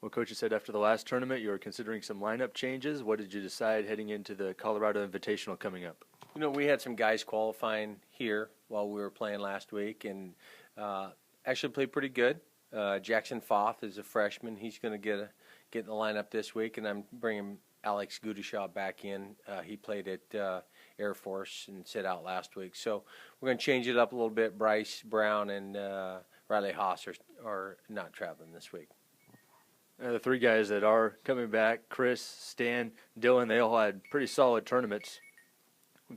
Well, Coach, you said after the last tournament you were considering some lineup changes. What did you decide heading into the Colorado Invitational coming up? You know, we had some guys qualifying here while we were playing last week, and actually played pretty good. Jackson Foth is a freshman. He's going to get in the lineup this week, and I'm bringing Alex Gudishaw back in. He played at Air Force and sit out last week. So we're going to change it up a little bit. Bryce Brown and Riley Haas are not traveling this week. The three guys that are coming back, Chris, Stan, Dylan, they all had pretty solid tournaments.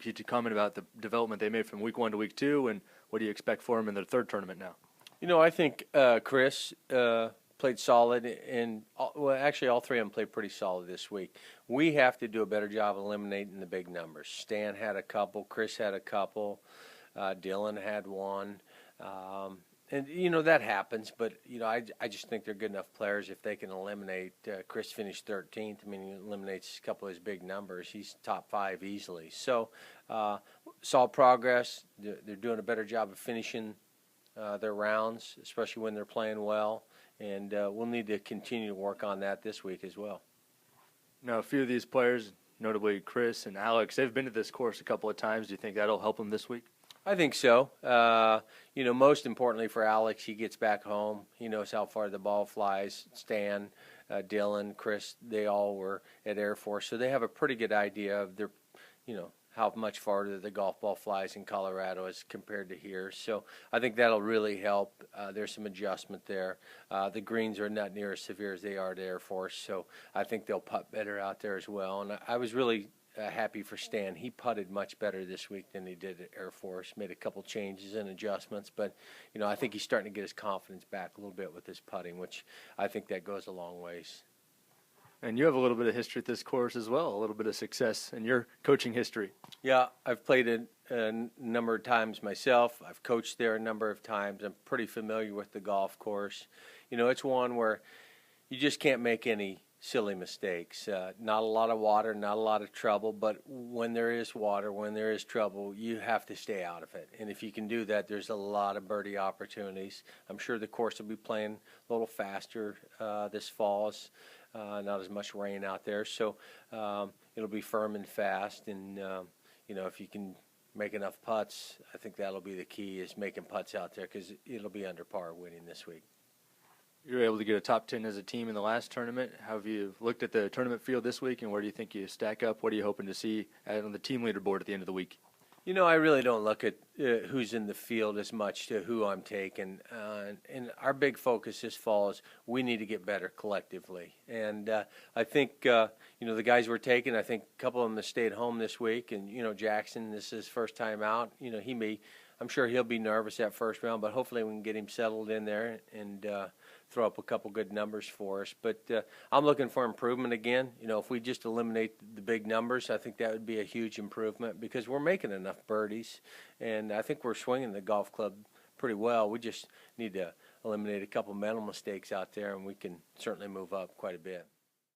Could you comment about the development they made from week 1 to week 2, and what do you expect for them in their third tournament now? You know, I think Chris played solid, and actually all three of them played pretty solid this week. We have to do a better job eliminating the big numbers. Stan had a couple, Chris had a couple, Dylan had one. And, you know, that happens, but, you know, I just think they're good enough players if they can eliminate. Chris finished 13th. I mean, he eliminates a couple of his big numbers. He's top 5 easily. So, saw progress. They're doing a better job of finishing their rounds, especially when they're playing well. And we'll need to continue to work on that this week as well. Now, a few of these players, notably Chris and Alex, they've been to this course a couple of times. Do you think that'll help them this week? I think so. You know, most importantly for Alex, he gets back home. He knows how far the ball flies. Stan, Dylan, Chris, they all were at Air Force, so they have a pretty good idea of their, you know, how much farther the golf ball flies in Colorado as compared to here. So I think that'll really help. There's some adjustment there. The greens are not near as severe as they are at Air Force, so I think they'll putt better out there as well. And I was really happy for Stan. He putted much better this week than he did at Air Force. Made a couple changes and adjustments, but you know, I think he's starting to get his confidence back a little bit with his putting, which I think that goes a long ways. And you have a little bit of history at this course as well, a little bit of success in your coaching history. Yeah, I've played it a number of times myself. I've coached there a number of times. I'm pretty familiar with the golf course. You know, it's one where you just can't make any silly mistakes. Not a lot of water, not a lot of trouble, but when there is water, when there is trouble, you have to stay out of it. And if you can do that, there's a lot of birdie opportunities. I'm sure the course will be playing a little faster this fall. Not as much rain out there, so it'll be firm and fast. And you know, if you can make enough putts, I think that'll be the key, is making putts out there, because it'll be under par winning this week. You were able to get a top 10 as a team in the last tournament. How have you looked at the tournament field this week, and where do you think you stack up? What are you hoping to see on the team leaderboard at the end of the week? You know, I really don't look at who's in the field as much to who I'm taking. And our big focus this fall is we need to get better collectively. And I think, you know, the guys we're taking, I think a couple of them have stayed home this week. And, you know, Jackson, this is his first time out. You know, I'm sure he'll be nervous that first round, but hopefully we can get him settled in there and throw up a couple good numbers for us. But I'm looking for improvement again. You know, if we just eliminate the big numbers, I think that would be a huge improvement, because we're making enough birdies, and I think we're swinging the golf club pretty well. We just need to eliminate a couple mental mistakes out there, and we can certainly move up quite a bit.